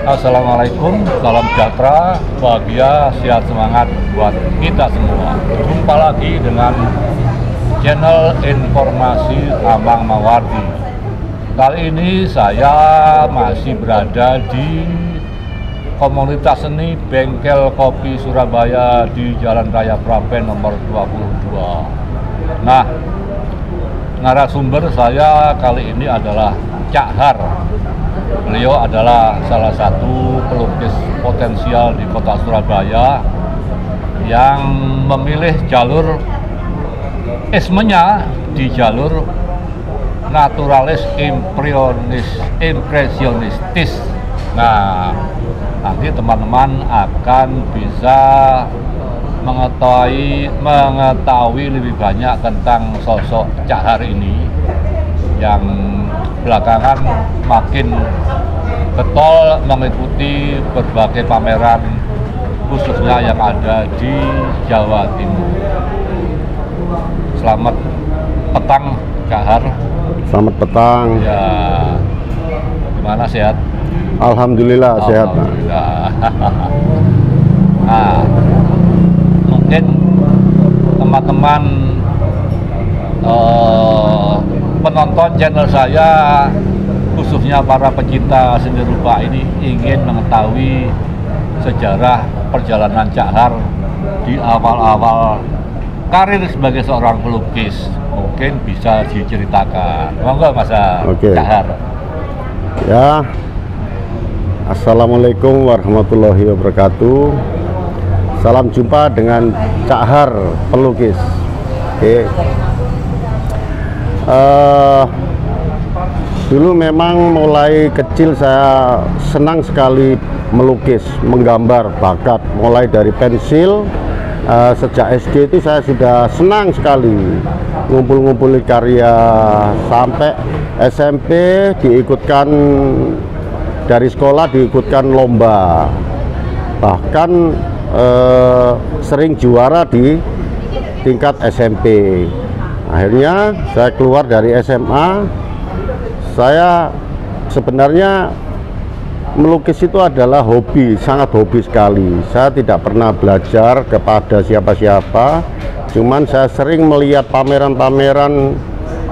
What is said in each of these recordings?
Assalamualaikum, salam sejahtera, bahagia, sehat, semangat buat kita semua. Jumpa lagi dengan channel informasi Amang Mawardi. Kali ini saya masih berada di komunitas seni Bengkel Kopi Surabaya di Jalan Raya Prapen nomor 22. Nah, narasumber saya kali ini adalah Cak Har. Beliau adalah salah satu pelukis potensial di kota Surabaya yang memilih jalur ismenya di jalur naturalis impresionistis. Nah, nanti teman-teman akan bisa mengetahui lebih banyak tentang sosok Cak Har ini yang belakangan makin getol mengikuti berbagai pameran khususnya yang ada di Jawa Timur. Selamat petang Cak Har. Selamat petang. Ya, gimana, sehat? Alhamdulillah, sehat. Alhamdulillah. Nah, mungkin teman-teman penonton channel saya, khususnya para pecinta seni rupa ini, ingin mengetahui sejarah perjalanan Cak Har di awal-awal karir sebagai seorang pelukis. Mungkin bisa diceritakan. Monggo Mas Cak Har. Ya, Assalamualaikum warahmatullahi wabarakatuh. Salam jumpa dengan Cak Har, pelukis. Oke. Dulu memang mulai kecil saya senang sekali melukis, menggambar, bakat. Mulai dari pensil, sejak SD itu saya sudah senang sekali ngumpul-ngumpul karya. Sampai SMP diikutkan, dari sekolah diikutkan lomba. Bahkan sering juara di tingkat SMP. Akhirnya saya keluar dari SMA. Saya sebenarnya melukis itu adalah hobi, sangat hobi sekali. Saya tidak pernah belajar kepada siapa-siapa. Cuman saya sering melihat pameran-pameran,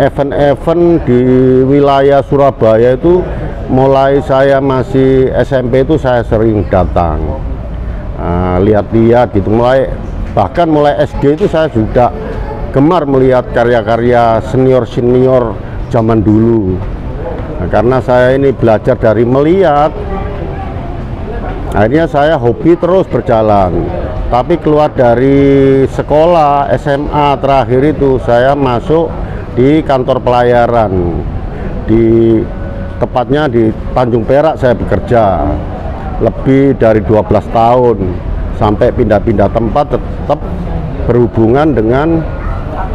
event-event di wilayah Surabaya itu. Mulai saya masih SMP itu saya sering datang, lihat-lihat gitu. Bahkan mulai SD itu saya sudah gemar melihat karya-karya senior-senior zaman dulu. Nah, karena saya ini belajar dari melihat, akhirnya saya hobi terus berjalan. Tapi keluar dari sekolah SMA terakhir itu saya masuk di kantor pelayaran, tepatnya di Tanjung Perak. Saya bekerja lebih dari 12 tahun, sampai pindah-pindah tempat, tetap berhubungan dengan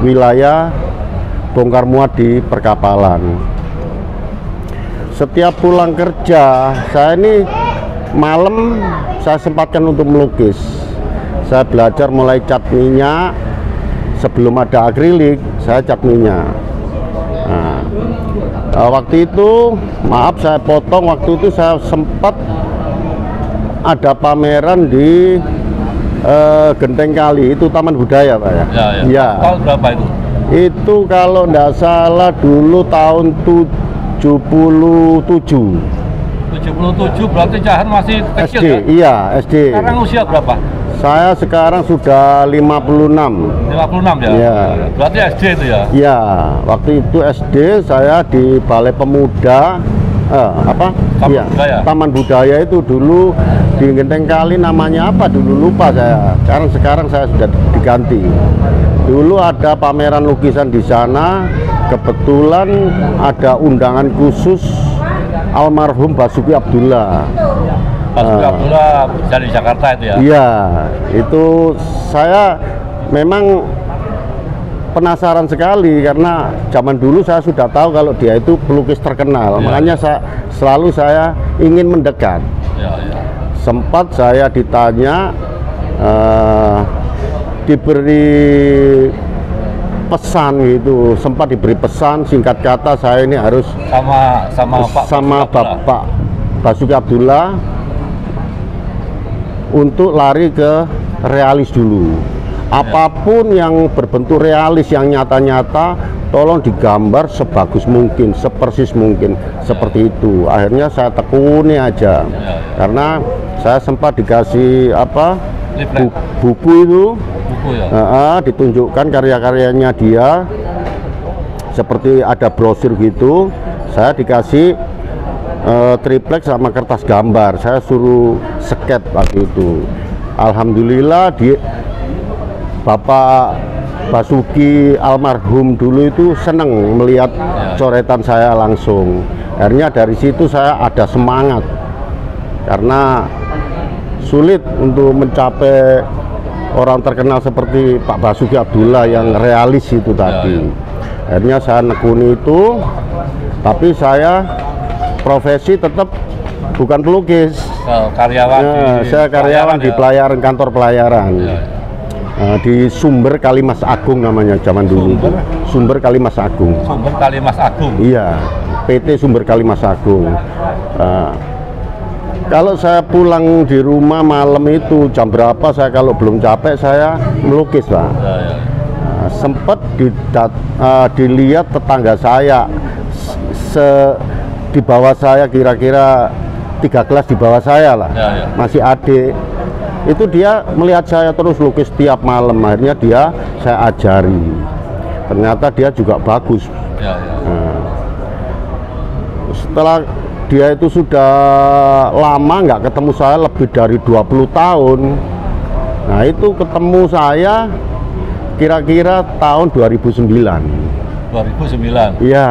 wilayah bongkar muat di perkapalan. Setiap pulang kerja, saya ini malam saya sempatkan untuk melukis. Saya belajar mulai cat minyak. Sebelum ada akrilik, saya cat minyak. Waktu itu, maaf saya potong, waktu itu saya sempat ada pameran di Genteng Kali, itu Taman Budaya Pak ya? Ya. Tahun berapa itu? Itu kalau nggak salah dulu tahun 77. 77. 77 berarti Cahar masih kecil SD, kan? iya SD. Sekarang usia berapa? Saya sekarang sudah 56. 56 ya? Iya. Berarti SD itu ya? Iya, waktu itu SD saya di Balai Pemuda, Taman Budaya. Taman Budaya itu dulu di Genteng Kali namanya apa dulu lupa saya. Sekarang saya sudah diganti. Dulu ada pameran lukisan di sana, kebetulan ada undangan khusus almarhum Basuki Abdullah. Basuki Abdullah dari Jakarta itu ya? Iya, itu saya memang penasaran sekali karena zaman dulu saya sudah tahu kalau dia itu pelukis terkenal. Ya, Makanya saya ingin mendekat. Ya, ya. Sempat saya ditanya, diberi pesan gitu, sempat diberi pesan singkat kata saya ini harus sama Bapak Basuki Abdullah untuk lari ke realis dulu. Apapun yang berbentuk realis, yang nyata-nyata, tolong digambar sebagus mungkin, sepersis mungkin, seperti itu. Akhirnya saya tekuni aja, karena saya sempat dikasih buku itu, ditunjukkan karya-karyanya dia, seperti ada brosur gitu. Saya dikasih triplek sama kertas gambar, saya suruh sket waktu itu. Alhamdulillah Bapak Basuki almarhum dulu itu seneng melihat coretan saya langsung. Akhirnya dari situ saya ada semangat, karena sulit untuk mencapai orang terkenal seperti Pak Basuki Abdullah yang realis itu tadi. Akhirnya saya nekuni itu, tapi saya profesi tetap bukan pelukis. Karyawan saya karyawan di pelayaran, kantor pelayaran. Di Sumber Kalimas Agung namanya zaman dulu. Sumber Kalimas Agung. Sumber Kalimas Agung. Iya, PT Sumber Kalimas Agung. Kalau saya pulang di rumah malam itu jam berapa, saya kalau belum capek saya melukis, Pak. Sempat dilihat tetangga saya di bawah saya, kira-kira 3 kelas di bawah saya lah, masih adik. Itu dia melihat saya terus lukis tiap malam. Akhirnya saya ajari. Ternyata dia juga bagus. Setelah dia itu sudah lama nggak ketemu saya, lebih dari 20 tahun. Nah itu ketemu saya kira-kira tahun 2009. 2009. Iya,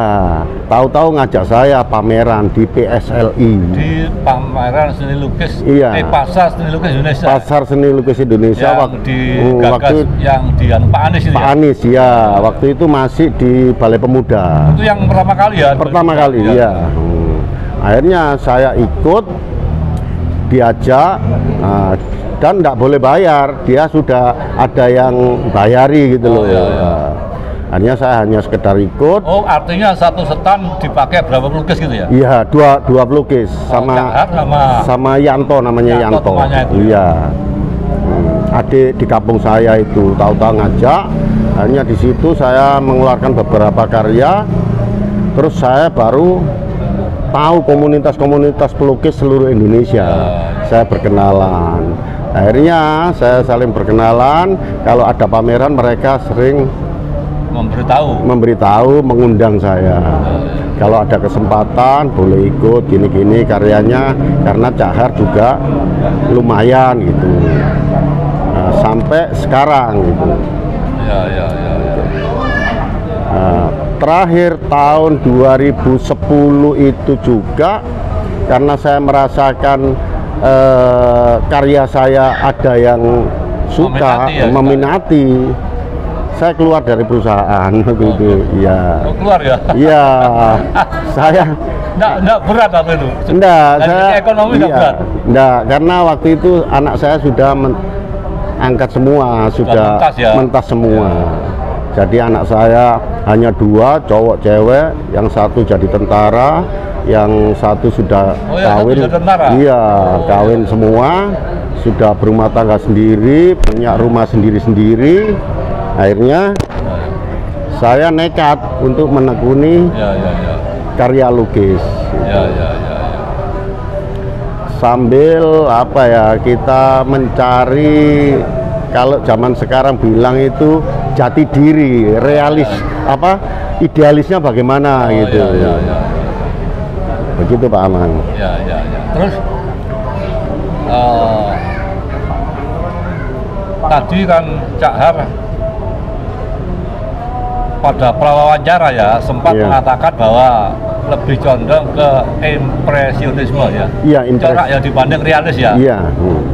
tahu-tahu ngajak saya pameran di PSLI. Di pameran seni lukis. Iya. Pasar seni lukis Indonesia. Pasar seni lukis Indonesia. Yang di Pak Anies ini. Pak Anies ya, waktu itu masih di Balai Pemuda. Itu yang pertama kali ya? Pertama kali, ya. Akhirnya saya ikut, diajak, dan nggak boleh bayar. Dia sudah ada yang bayari gitu loh. Akhirnya saya hanya sekedar ikut. Oh, artinya satu stand dipakai berapa pelukis gitu ya? Iya, dua pelukis sama Yanto, namanya Yanto. Iya. Adik di kampung saya itu tahu-tahu ngajak. Akhirnya di situ saya mengeluarkan beberapa karya. Terus saya baru tahu komunitas-komunitas pelukis seluruh Indonesia. Saya berkenalan. Akhirnya saya saling berkenalan. Kalau ada pameran mereka sering memberitahu, mengundang saya. Kalau ada kesempatan boleh ikut gini-gini karyanya, karena Cahar juga lumayan gitu. Sampai sekarang gitu. Terakhir tahun 2010 itu juga, karena saya merasakan karya saya ada yang suka, meminati. Saya keluar dari perusahaan waktu itu. Iya. Keluar ya? Iya. Saya enggak berat apa itu? Enggak, saya ekonomi enggak berat. Enggak, karena waktu itu anak saya sudah angkat semua, sudah mentas semua. Jadi anak saya hanya 2, cowok cewek, yang satu jadi tentara, yang satu sudah kawin. Iya, kawin semua, sudah berumah tangga sendiri, punya rumah sendiri-sendiri. Akhirnya saya nekat untuk menekuni karya lukis. sambil apa ya, kita mencari, kalau zaman sekarang bilang itu jati diri, realis, apa idealisnya bagaimana gitu. Ya. Begitu Pak Aman. Ya. Terus tadi kan Cak Har pada prawawancara ya sempat mengatakan bahwa lebih condong ke impresionisme ya. Iya, corak ya dibanding realis ya. Iya.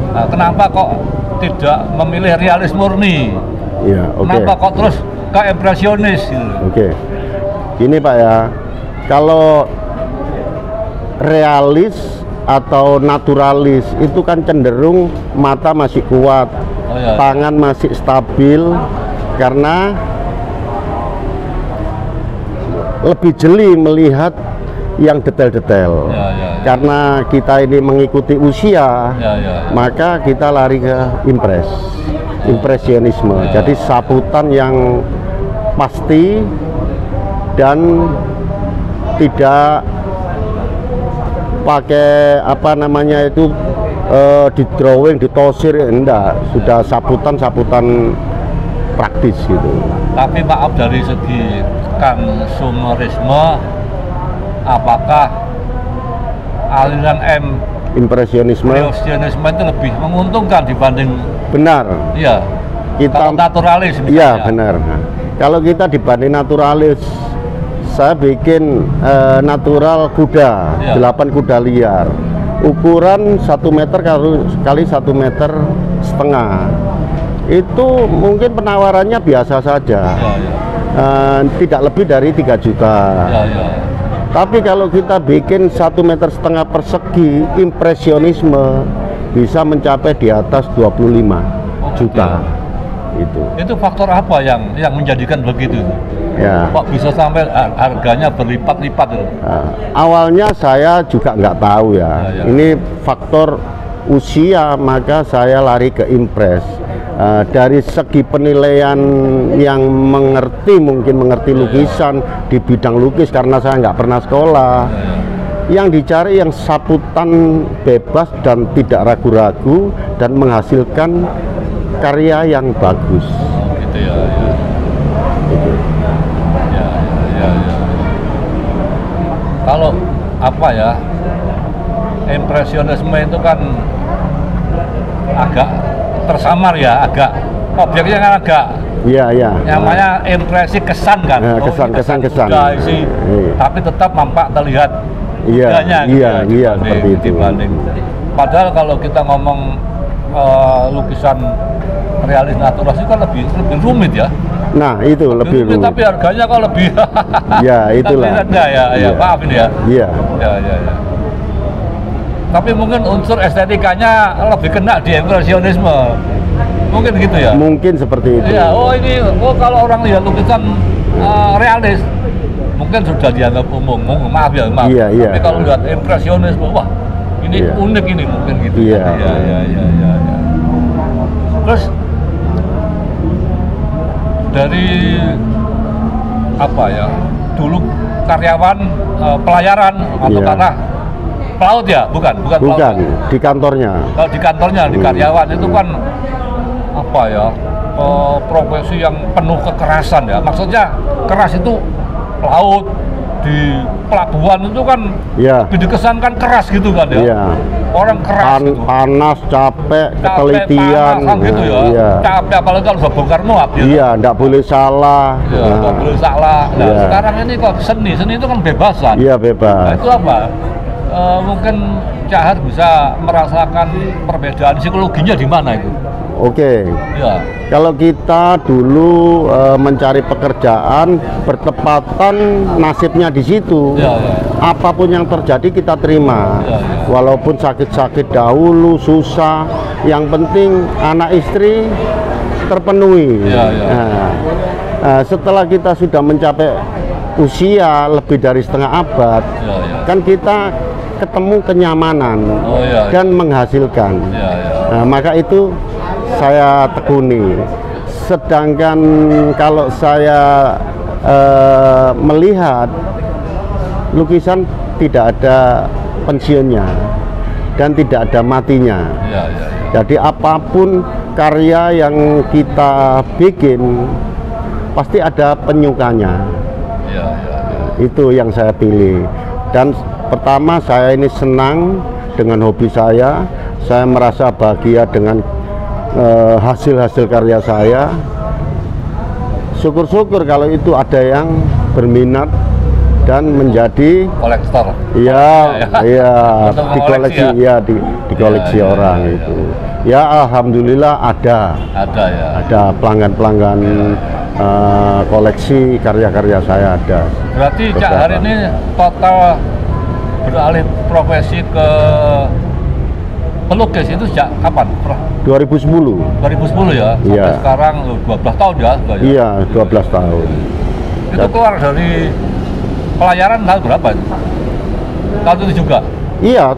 Nah, kenapa kok tidak memilih realis murni? Iya, oke. Kenapa kok terus ke impresionis gitu? Oke. Gini Pak ya, kalau realis atau naturalis itu kan cenderung mata masih kuat, tangan masih stabil, karena lebih jeli melihat yang detail-detail. Karena kita ini mengikuti usia, maka kita lari ke impresionisme. Jadi saputan yang pasti dan tidak pakai apa namanya itu di drawing, ditosir, enggak, sudah saputan praktis gitu. Tapi maaf, dari segi konsumerisme, apakah aliran impresionisme itu lebih menguntungkan dibanding benar? Iya. Kalau naturalis misalnya. Iya benar. Nah, kalau kita dibanding naturalis, saya bikin natural kuda, 8 kuda liar, ukuran 1 meter kali 1,5 meter. Itu mungkin penawarannya biasa saja, tidak lebih dari 3 juta. Tapi kalau kita bikin 1,5 meter persegi impresionisme, bisa mencapai di atas 25 juta. Itu faktor apa yang menjadikan begitu? Ya. Kok bisa sampai harganya berlipat-lipat? Awalnya saya juga nggak tahu ya. Ini faktor usia, maka saya lari ke impres. Dari segi penilaian yang mungkin mengerti lukisan di bidang lukis, karena saya nggak pernah sekolah. Yang dicari yang saputan bebas dan tidak ragu-ragu dan menghasilkan karya yang bagus. Gitu ya. Gitu. Ya. Kalau apa ya, impresionisme itu kan agak tersamar ya, agak objeknya kan agak namanya impresi kesan kan. Kesan. Tapi tetap nampak terlihat iya seperti itu. Padahal kalau kita ngomong lukisan realis naturalis kan lebih rumit ya. Nah itu lebih rumit, tapi harganya kok lebih ya itulah ya maaf ini ya. Iya. Tapi mungkin unsur estetikanya lebih kena di impresionisme, mungkin gitu ya. Mungkin seperti itu. Iya. Kalau orang lihat lukisan realis mungkin sudah dianggap umum, maaf. Iya. Tapi kalau lihat impresionisme, wah ini unik ini, mungkin gitu. Iya. Terus dari apa ya, dulu karyawan pelayaran atau karena pelaut ya, bukan pelaut. Di kantornya. Kalau di kantornya, di karyawan itu kan apa ya, profesi yang penuh kekerasan ya. Maksudnya keras itu laut, di pelabuhan itu kan dikesankan keras gitu kan ya. Orang keras gitu. Panas, capek, ketelitian gitu ya. Capek apalagi kalau udah bongkar muat gitu. Iya, enggak boleh salah. Enggak boleh salah. Nah, sekarang ini kok seni itu kan bebasan. Iya, bebas. Nah, itu apa? Mungkin Cak Har bisa merasakan perbedaan psikologinya di mana itu? Oke. Ya. Kalau kita dulu mencari pekerjaan, bertepatan nasibnya di situ. Apapun yang terjadi kita terima. Walaupun sakit-sakit dahulu, susah, yang penting anak istri terpenuhi. Nah, setelah kita sudah mencapai usia lebih dari setengah abad, kan kita ketemu kenyamanan dan menghasilkan. Nah, maka itu saya tekuni. Sedangkan kalau saya melihat lukisan tidak ada pensiunnya, dan tidak ada matinya. Ya, ya, ya. Jadi apapun karya yang kita bikin pasti ada penyukanya. Ya, ya, ya. Itu yang saya pilih. Dan pertama, saya ini senang dengan hobi saya merasa bahagia dengan hasil-hasil karya saya. Syukur-syukur kalau itu ada yang berminat dan menjadi Kolektor. iya, iya, Untuk dikoleksi, mengoleksi ya, dikoleksi Ya, ya, orang ya, ya. itu. Ya, alhamdulillah ada Ya. ada pelanggan-pelanggan koleksi karya-karya saya ada. Berarti Cak Beberapa. Har ini total beralih profesi ke pelukis itu sejak kapan? 2010. 2010 ya? Sampai Iya. sekarang 12 tahun ya? Iya, 12 tahun. Itu keluar dari pelayaran tahun berapa itu? Tahun itu juga? Iya,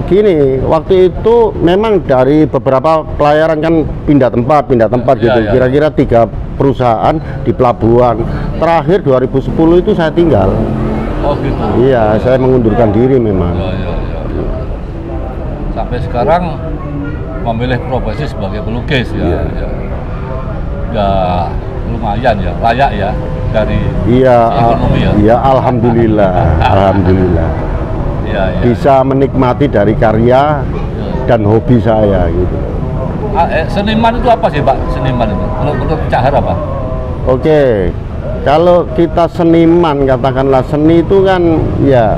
gini, waktu itu memang dari beberapa pelayaran kan pindah tempat Iya, gitu. iya. Kira-kira 3 perusahaan di pelabuhan. Terakhir 2010 itu saya tinggal. Oh gitu? Iya, saya mengundurkan diri memang. Ya. Sampai sekarang memilih profesi sebagai pelukis ya? Iya. Ya lumayan ya, layak ya dari Iya, ekonomi ya? iya, alhamdulillah, alhamdulillah. Iya. Bisa menikmati dari karya dan hobi saya gitu. Seniman itu apa sih Pak? Seniman itu? Menurut Cak Har apa? Oke, kalau kita seniman, katakanlah seni itu kan ya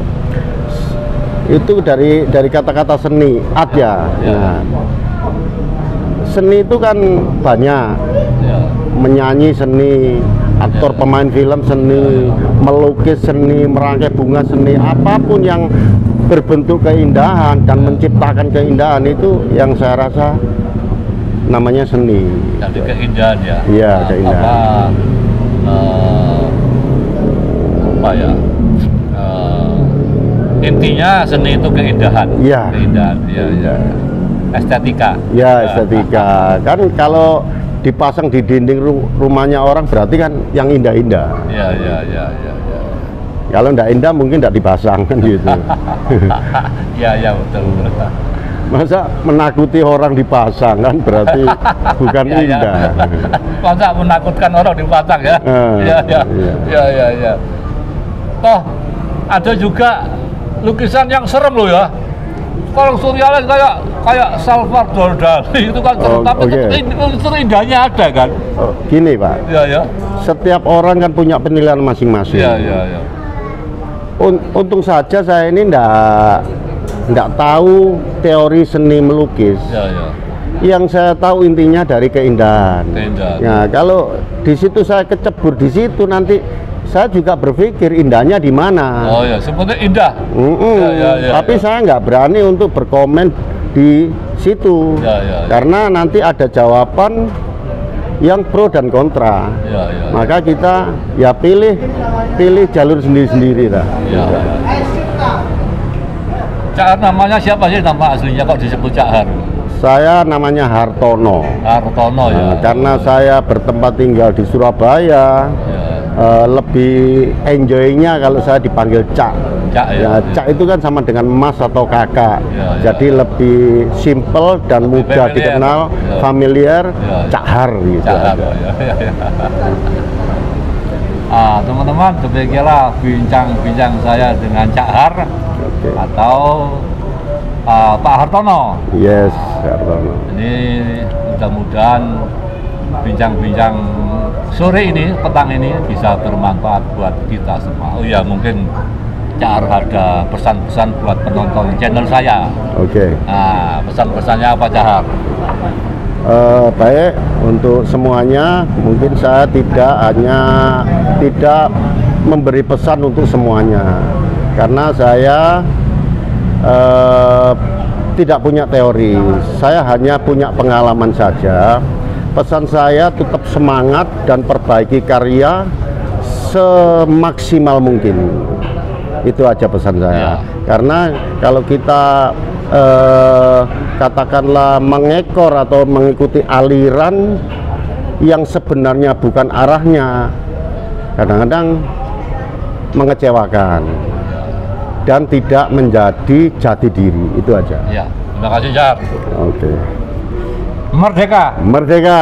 itu dari kata-kata seni, art ya. Ya. Nah, seni itu kan banyak, Ya. menyanyi seni, aktor pemain film seni, melukis seni, merangkai bunga seni, apapun yang berbentuk keindahan dan menciptakan keindahan itu yang saya rasa namanya seni. Jadi keindahan ya? Iya, keindahan. Apa ya? Intinya seni itu keindahan. Iya. Keindahan, ya. Estetika. Ya, estetika. Kan kalau dipasang di dinding rumahnya orang berarti kan yang indah-indah. Ya. Kalau ndak indah mungkin ndak dipasang kan gitu. Ya, betul. Masa menakuti orang dipasang kan berarti bukan Ya. indah. Masa menakutkan orang dipasang ya? Ya. Toh ada juga lukisan yang serem loh ya. Kalau surrealis kayak Salvador Dali itu kan serem, tapi unsur indahnya ada kan? Oh, gini Pak, Ya. setiap orang kan punya penilaian masing-masing. Ya. Untung saja saya ini ndak tahu teori seni melukis. Ya. Yang saya tahu intinya dari keindahan. Keindahan. Nah, kalau di situ saya kecebur di situ nanti saya juga berpikir indahnya di mana. Oh ya, sebenarnya indah. Ya. Tapi saya nggak berani untuk berkomen di situ. Ya. Karena nanti ada jawaban yang pro dan kontra. Ya. Maka kita ya pilih jalur sendiri-sendiri lah. Ya. Cak Har namanya siapa sih nama aslinya kok disebut Cak Har? Saya namanya Hartono. Hartono ya. Karena saya bertempat tinggal di Surabaya. Ya. Lebih enjoy-nya kalau saya dipanggil Cak. Cak ya. Cak itu kan sama dengan Mas atau Kakak. Ya. Jadi lebih simple dan mudah familiar. dikenal, Ya. familiar, Ya. Cak Har gitu. Cak Har ya. Teman-teman, demikianlah bincang-bincang saya dengan Cak Har Oke. atau Pak Hartono. Yes, Hartono. Ini mudah-mudahan bincang-bincang sore ini, petang ini bisa bermanfaat buat kita semua. Oh ya, mungkin Cak Har ada pesan-pesan buat penonton channel saya. Oke. Nah, pesan-pesannya apa Cak Har? Baik, untuk semuanya mungkin saya tidak memberi pesan untuk semuanya karena saya tidak punya teori, saya hanya punya pengalaman saja. Pesan saya tetap semangat dan perbaiki karya semaksimal mungkin. Itu aja pesan saya. Ya. Karena kalau kita katakanlah mengekor atau mengikuti aliran yang sebenarnya bukan arahnya, kadang-kadang mengecewakan. dan tidak menjadi jati diri. Itu aja. Ya, terima kasih, Jar. Oke. Merdeka. Merdeka.